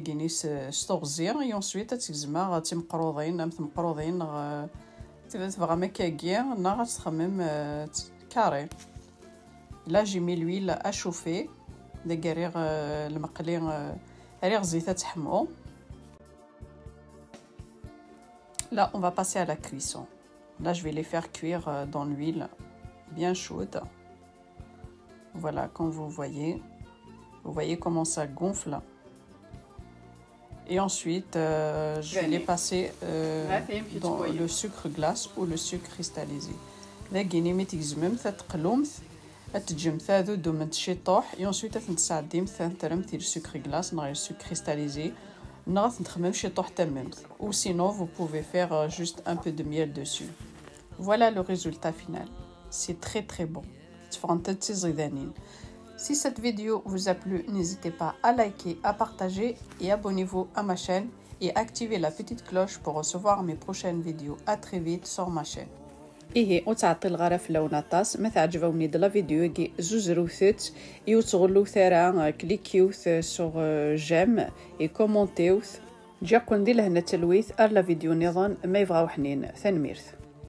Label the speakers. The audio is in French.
Speaker 1: كينيس ستوغزي اي انسويت تزما تمقروضين مقروضين تبغى مكاكي نا تخمم كاري. لا جي مي لويل اشوفي داكاريغ المقلي ريغ زيت تحمو. Là, on va passer à la cuisson. Là, je vais les faire cuire dans l'huile bien chaude. Voilà, comme vous voyez comment ça gonfle. Et ensuite, je vais les passer dans le sucre glace ou le sucre cristallisé. Là, جيني مي تجزمم تقلومت تجمت هذو دومنت شيطوح. Et ensuite, تنساعديم تنترمتي le sucre glace نغير sucre cristallisé. Ou sinon vous pouvez faire juste un peu de miel dessus. Voilà le résultat final. C'est très très bon. Si cette vidéo vous a plu, n'hésitez pas à liker, à partager et abonnez-vous à ma chaîne et activez la petite cloche pour recevoir mes prochaines vidéos. À très vite sur ma chaîne. إيه وتعطي الغرف لونطاس ما تعجبوني د لا فيديو كي زوج روثت يوتغلو ثرا كليكيوث سوغ جيم اي كومونتيوث جا كون دي لهنا تلويث ار لا فيديو نظام ما يبغاو حنين ثنميرث.